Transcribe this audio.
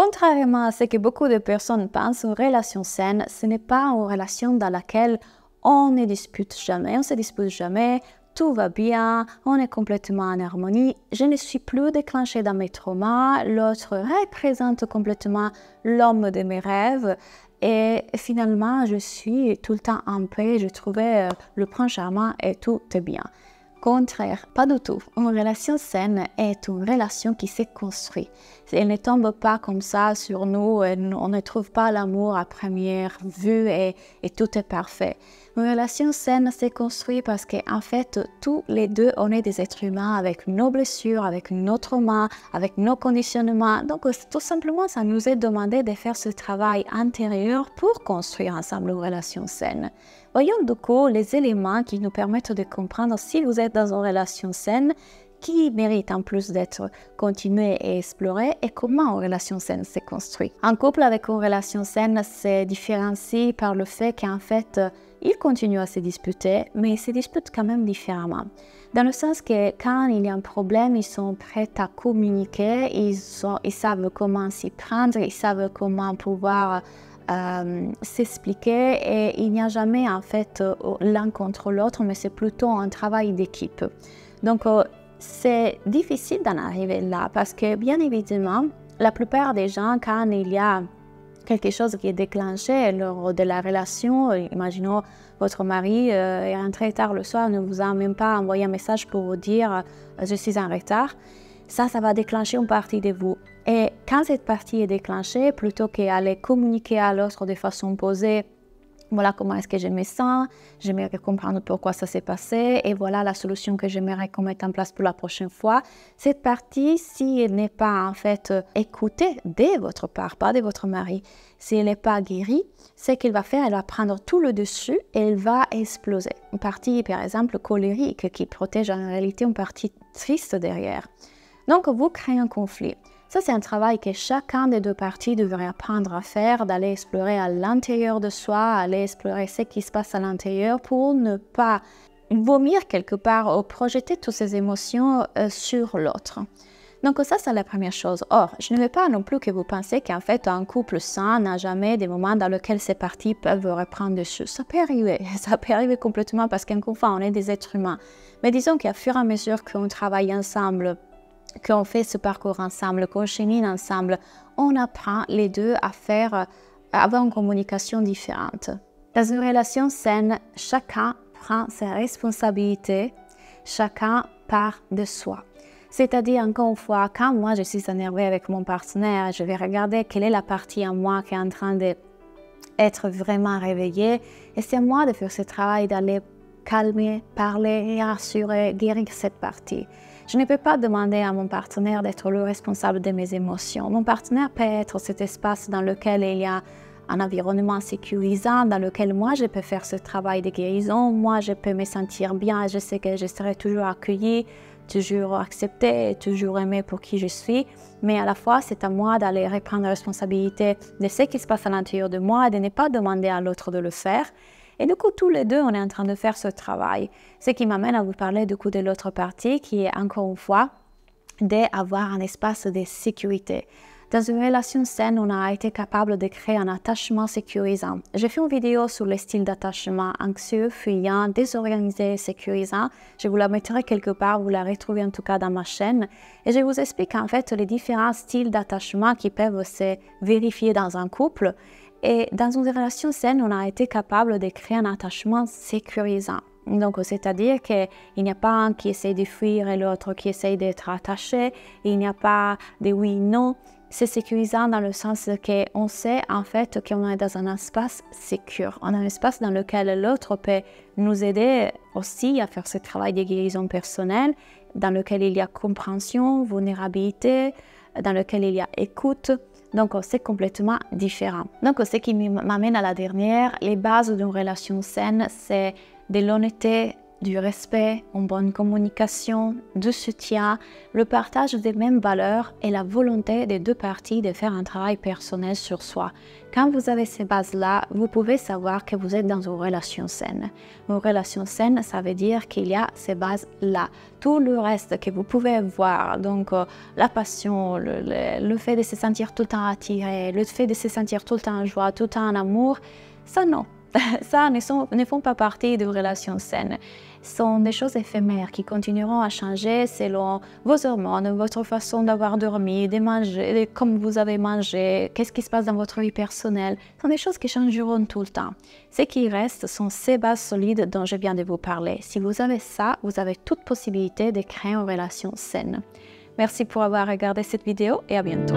Contrairement à ce que beaucoup de personnes pensent, une relation saine, ce n'est pas une relation dans laquelle on ne dispute jamais, on se dispute jamais, tout va bien, on est complètement en harmonie, je ne suis plus déclenchée dans mes traumas, l'autre représente complètement l'homme de mes rêves et finalement je suis tout le temps en paix, je trouvais le prince charmant et tout est bien. Contraire, pas du tout. Une relation saine est une relation qui s'est construite. Elle ne tombe pas comme ça sur nous, on ne trouve pas l'amour à première vue et tout est parfait. Une relation saine s'est construite parce qu'en fait, tous les deux, on est des êtres humains avec nos blessures, avec nos traumas, avec nos conditionnements. Donc, tout simplement, ça nous est demandé de faire ce travail intérieur pour construire ensemble une relation saine. Voyons du coup les éléments qui nous permettent de comprendre si vous êtes dans une relation saine, qui mérite en plus d'être continuée et explorée et comment une relation saine s'est construite. Un couple avec une relation saine se différencie par le fait qu'en fait, ils continuent à se disputer, mais ils se disputent quand même différemment. Dans le sens que quand il y a un problème, ils sont prêts à communiquer, ils savent comment s'y prendre, ils savent comment pouvoir s'expliquer et il n'y a jamais en fait l'un contre l'autre, mais c'est plutôt un travail d'équipe. Donc c'est difficile d'en arriver là parce que bien évidemment, la plupart des gens, quand il y a quelque chose qui est déclenché lors de la relation, imaginons votre mari est rentré tard le soir, ne vous a même pas envoyé un message pour vous dire je suis en retard, ça va déclencher une partie de vous. Et quand cette partie est déclenchée, plutôt qu'aller communiquer à l'autre de façon posée, voilà comment est-ce que je me sens, j'aimerais comprendre pourquoi ça s'est passé et voilà la solution que j'aimerais qu'on mette en place pour la prochaine fois. Cette partie, si elle n'est pas en fait écoutée de votre part, pas de votre mari, si elle n'est pas guérie, ce qu'elle va faire, elle va prendre tout le dessus et elle va exploser. Une partie, par exemple, colérique qui protège en réalité une partie triste derrière. Donc, vous créez un conflit. Ça, c'est un travail que chacun des deux parties devrait apprendre à faire, d'aller explorer à l'intérieur de soi, aller explorer ce qui se passe à l'intérieur pour ne pas vomir quelque part ou projeter toutes ces émotions sur l'autre. Donc ça, c'est la première chose. Or, je ne veux pas non plus que vous pensiez qu'en fait, un couple sain n'a jamais des moments dans lesquels ces parties peuvent reprendre dessus. Ça peut arriver complètement parce qu'encore on est des êtres humains. Mais disons qu'à fur et à mesure qu'on travaille ensemble, qu'on fait ce parcours ensemble, qu'on chemine ensemble, on apprend les deux à avoir une communication différente. Dans une relation saine, chacun prend ses responsabilités, chacun part de soi. C'est-à-dire, encore une fois, quand moi je suis énervée avec mon partenaire, je vais regarder quelle est la partie en moi qui est en train d'être vraiment réveillée. Et c'est à moi de faire ce travail d'aller calmer, parler, rassurer, guérir cette partie. Je ne peux pas demander à mon partenaire d'être le responsable de mes émotions. Mon partenaire peut être cet espace dans lequel il y a un environnement sécurisant, dans lequel moi je peux faire ce travail de guérison, moi je peux me sentir bien, je sais que je serai toujours accueillie, toujours acceptée, toujours aimée pour qui je suis, mais à la fois c'est à moi d'aller reprendre la responsabilité de ce qui se passe à l'intérieur de moi et de ne pas demander à l'autre de le faire. Et du coup, tous les deux, on est en train de faire ce travail. Ce qui m'amène à vous parler du coup de l'autre partie qui est encore une fois d'avoir un espace de sécurité. Dans une relation saine, on a été capable de créer un attachement sécurisant. J'ai fait une vidéo sur les styles d'attachement anxieux, fuyant, désorganisé et sécurisant. Je vous la mettrai quelque part, vous la retrouvez en tout cas dans ma chaîne. Et je vous explique en fait les différents styles d'attachement qui peuvent se vérifier dans un couple. Et dans une relation saine, on a été capable de créer un attachement sécurisant. Donc, c'est-à-dire qu'il n'y a pas un qui essaie de fuir et l'autre qui essaie d'être attaché. Il n'y a pas de oui-non. C'est sécurisant dans le sens qu'on sait en fait qu'on est dans un espace sécure. On a un espace dans lequel l'autre peut nous aider aussi à faire ce travail de guérison personnelle, dans lequel il y a compréhension, vulnérabilité, dans lequel il y a écoute. Donc, c'est complètement différent. Donc, ce qui m'amène à la dernière, les bases d'une relation saine, c'est de l'honnêteté du respect, une bonne communication, du soutien, le partage des mêmes valeurs et la volonté des deux parties de faire un travail personnel sur soi. Quand vous avez ces bases-là, vous pouvez savoir que vous êtes dans une relation saine. Une relation saine, ça veut dire qu'il y a ces bases-là. Tout le reste que vous pouvez voir, donc la passion, le fait de se sentir tout le temps attiré, le fait de se sentir tout le temps en joie, tout le temps en amour, ça non. Ça ne font pas partie de relations saines. Ce sont des choses éphémères qui continueront à changer selon vos hormones, votre façon d'avoir dormi, de manger, de comme vous avez mangé, qu'est-ce qui se passe dans votre vie personnelle. Ce sont des choses qui changeront tout le temps. Ce qui reste sont ces bases solides dont je viens de vous parler. Si vous avez ça, vous avez toute possibilité de créer une relation saine. Merci pour avoir regardé cette vidéo et à bientôt.